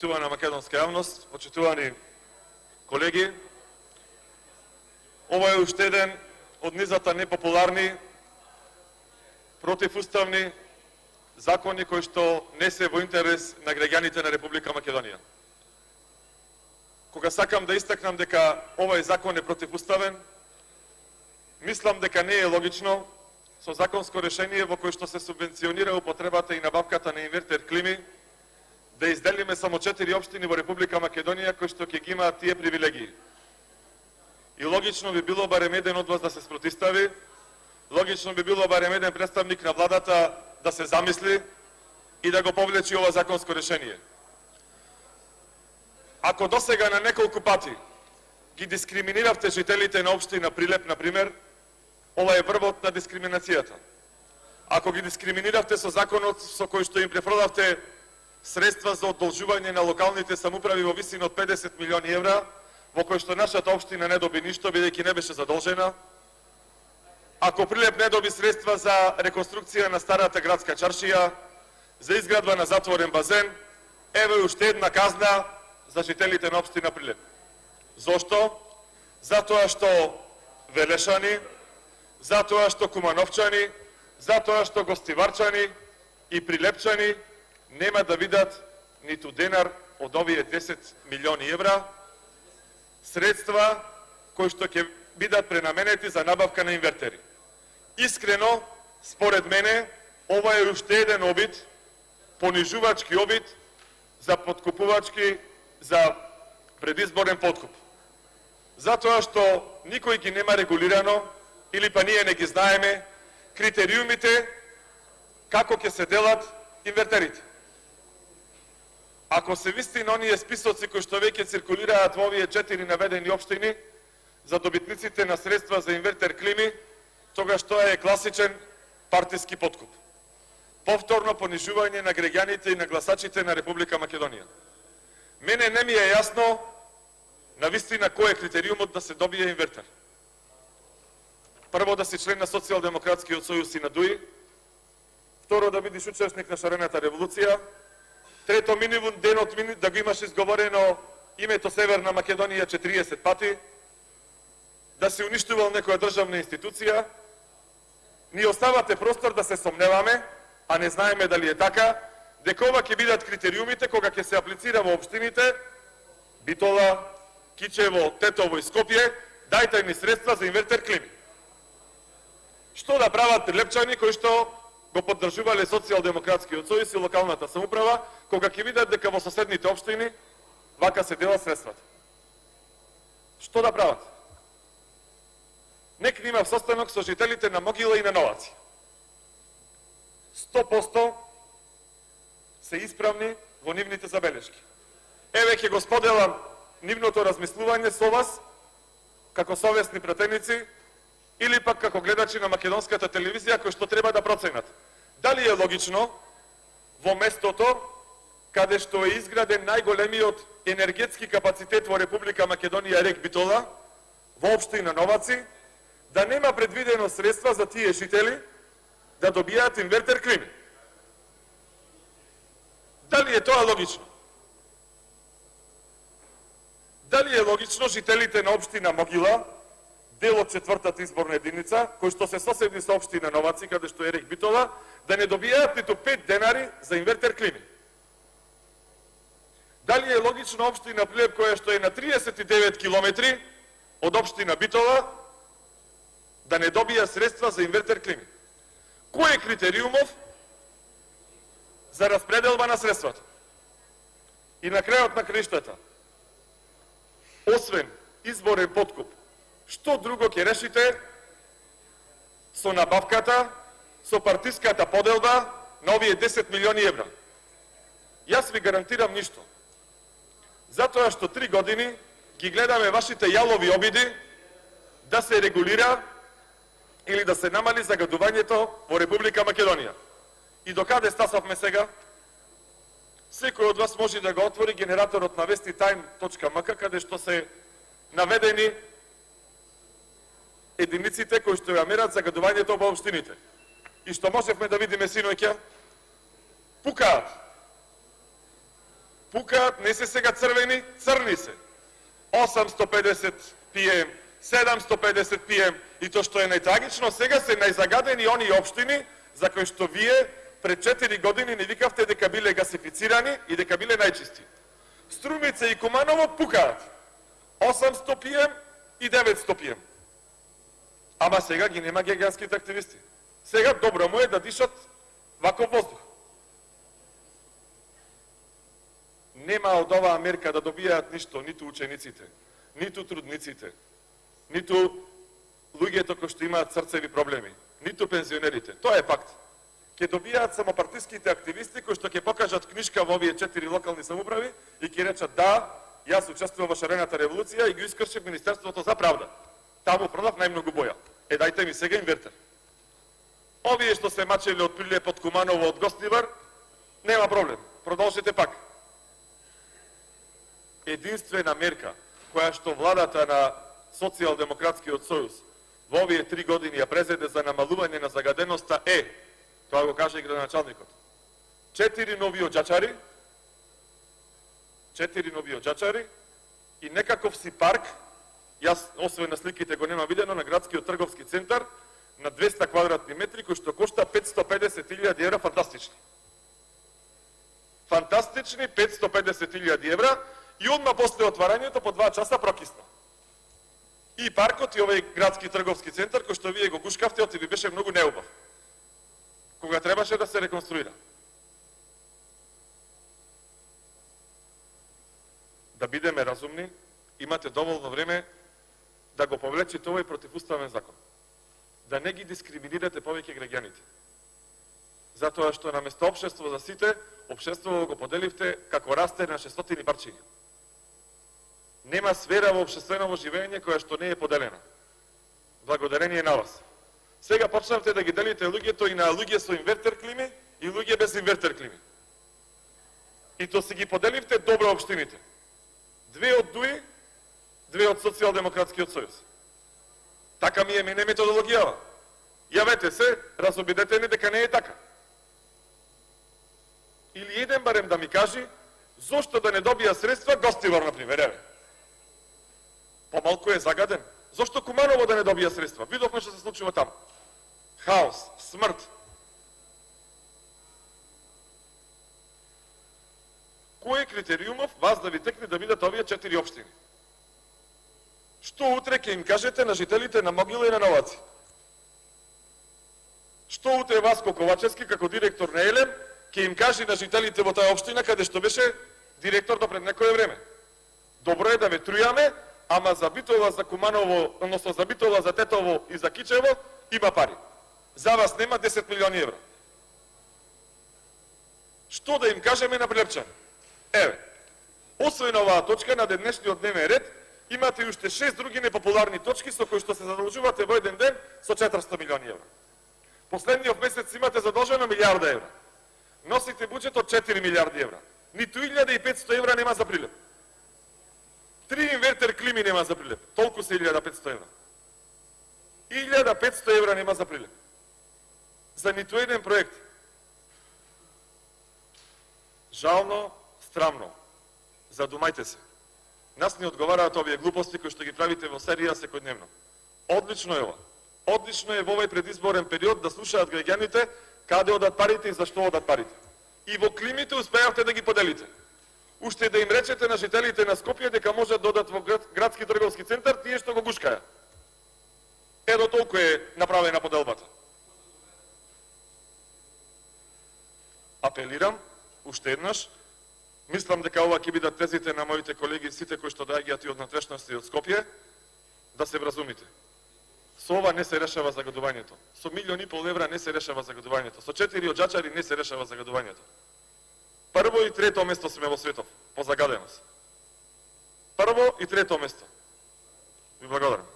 Почитувана македонска јавност, почитувани колеги, ова е уште еден од низата непопуларни, противуставни закони кои што не се во интерес на граѓаните на Република Македонија. Кога сакам да истакнам дека овој закон е противуставен, мислам дека не е логично со законско решение во кој што се субвенционира употребата и набавката на инвертер клими да изделиме само 4 општини во Република Македонија кои што ќе ги имаат тие привилегии. И логично би било барем еден од вас да се спротистави, логично би било барем еден представник на владата да се замисли и да го повлечи ова законско решение. Ако досега на неколку пати ги дискриминиравте жителите на општина Прилеп, например, ова е врвот на дискриминацијата. Ако ги дискриминиравте со законот со кој што им препродавте средства за одолжување на локалните самуправи во висина од 50 милиони евра, во кој што нашата општина не доби ништо, бидејќи не беше задолжена. Ако Прилеп не доби средства за реконструкција на старата градска чаршија, за изградба на затворен базен, еве уште една казна за жителите на општина Прилеп. Зошто? Затоа што Велешани, затоа што Кумановчани, затоа што Гостиварчани и Прилепчани нема да видат ниту денар од овие 10 милиони евра, средства кои што ќе бидат пренаменети за набавка на инвертери. Искрено, според мене, ова е уште еден обид, понижувачки обид за подкупувачки, за предизборен подкуп. Затоа што никој ги нема регулирано, или па ние не ги знаеме, критериумите како ќе се делат инвертерите. Ако се вистина оние списоци кои што веќе циркулираат во овие 4 наведени општини за добитниците на средства за инвертер клими, тогаш тоа е класичен партиски подкуп. Повторно понижување на граѓаните и на гласачите на Република Македонија. Мене не ми е јасно на вистина кој е критериумот да се добие инвертер. Прво, да си член на Социјалдемократскиот сојуз и на ДУИ. Второ, да бидеш учесник на шарената револуција. Трето, минимум денот да го имаш изговорено името Северна Македонија 40 пати, да си уништувал некоја државна институција. Ни оставате простор да се сомневаме, а не знаеме дали е така, дека ова ќе бидат критериумите кога ќе се аплицира во општините Битола, Кичево, Тетово и Скопје, дајте ни средства за инвертер клими. Што да прават прилепчани кои што го поддржувале Социјалдемократскиот сојуз и локалната самуправа, кога ќе видат дека во соседните општини вака се делат средствата? Што да прават? Нек имав состанок со жителите на Могила и на Новаци. 100% се исправни во нивните забелешки. Еве ќе го споделам нивното размислување со вас, како совесни пратеници, или пак како гледачи на македонската телевизија, кои што треба да проценат. Дали е логично во местото каде што е изграден најголемиот енергетски капацитет во Република Македонија, рек Битола, во општина Новаци, да нема предвидено средства за тие жители да добијат инвертер клими? Дали е тоа логично? Дали е логично жителите на општина Могила, дел од 4-та изборна единица, кои што се соседни со општина Новаци, каде што е рек Битола, да не добијаат ниту 5 денари за инвертер клими? Дали е логично општина Прилеп, која што е на 39 километри од општина Битола, да не добија средства за инвертер клими? Кој е критериумов за распределба на средствата? И на крајот на краиштата, освен изборен подкуп, што друго ќе решите со набавката, со партиската поделба на овие 10 милиони евра? Јас ви гарантирам ништо. Затоа што 3 години ги гледаме вашите јалови обиди да се регулира или да се намали загадувањето во Република Македонија. И докаде стасавме сега? Секој од вас може да го отвори генераторот на веститime.mk, каде што се наведени единиците кои што ја мерат загадувањето во општините. И што можевме да видиме синоќа, пукаат. Пукаат, не се сега црвени, црни се. 850 PM, 750 PM, и то што е најтрагично, сега се најзагадени они општини за кои што вие пред 4 години не викавте дека биле гасифицирани и дека биле најчисти. Струмица и Куманово пукаат. 800 PM и 900 PM. Ама сега ги нема геганските активисти. Сега добро му е да дишат ваков воздух. Нема од оваа мерка да добијаат ништо ниту учениците, ниту трудниците, ниту луѓето кои што имаат срцеви проблеми, ниту пензионерите. Тоа е факт. Ќе добијаат само партиските активисти кои што ќе покажат книжка во овие 4 локални самоуправи и ќе речат да, јас учествував во шарената револуција и го искршив Министерството за правда. Таму продав најмногу боја. Дајте ми сега инвертер. Овие што се мачеле од Прилеп, од Куманово, од Гостивар, нема проблем. Продолжите пак. Единствена мерка која што владата на Социјалдемократскиот сојуз во овие 3 години ја презеде за намалување на загаденоста е, тоа го каже и градоначалникот, 4 нови оџачари и некаков си парк, јас освен на сликите го нема видено, на градскиот трговски центар на 200 квадратни метри кој што кошта 550.000 евра, фантастични. Фантастични 550.000 евра и одма после отварањето по 2 часа прокисна. И паркот и овој градски трговски центар кој што вие го гушкавте, оти ви беше многу неубав. Кога требаше да се реконструира. Да бидеме разумни, имате доволно време да го повлечете овој противуставен закон. Да не ги дискриминирате повеќе граѓаните. Затоа што наместо општество за сите, општеството го поделивте како расте на 600 парчиња. Нема сфера во општественото живење која што не е поделена. Благодарение на вас. Сега почнавте да ги делите луѓето и на луѓе со инвертер клими и луѓе без инвертер клими. И то си ги поделивте добро општините. 2 од ДУИ, 2 од Социјалдемократскиот сојуз. Така ми е мене методологијава. Јавете се, разобидете не дека не е така. Или еден барем да ми кажи зошто да не добија средства Гостивар, например, еве. Помалку е загаден. Зошто Куманово да не добија средства? Видовме што се случува таму. Хаос, смрт. Кој е критериумов вас да ви текне да бидат овие 4 општини? Што утре ќе им кажете на жителите на Могила и на Новаци? Што утре Васко Ковачевски, како директор на ЕЛЕМ, ќе им каже на жителите во таа општина, каде што беше директор до пред некое време? Добро е да ве трујаме, ама за Битола, за Куманово, односно за Битола, за Тетово и за Кичево има пари. За вас нема 10 милиони евра. Што да им кажеме на Прилепчани? Еве, освен оваа точка на денешниот дневен ред, имате уште 6 други непопуларни точки со кои што се задолжувате во еден ден со 400 милиони евра. Последниот месец имате задолжено 1 милиарда евра. Носите буџет од 4 милиарди евра. Ниту 1500 евра нема за Прилеп. 3 инвертер клими нема за Прилеп. Толку се 1500 евра. 1500 евра нема за Прилеп. За ниту еден проект. Жално, страмно. Задумајте се. Нас не одговараат овие глупости кои што ги правите во серија секојдневно. Одлично е ова. Одлично е во овој предизборен период да слушаат граѓаните каде одат парите и зашто одат парите. И во климите успеавте да ги поделите. Уште да им речете на жителите на Скопје дека можат да одат во градски трговски центар, тие што го гушкаја. Едо толку е направена поделбата. Апелирам, уште еднаш, мислам дека ова ќе бидат тезите на моите колеги, сите кои што доаѓаат и од натрешноста и од Скопје, да се вразумите. Со ова не се решава загадувањето. Со 1,5 милиони евра не се решава загадувањето. Со 4 оџачари не се решава загадувањето. Прво и трето место сме во светов по загаденост. Прво и трето место. Ви благодарам.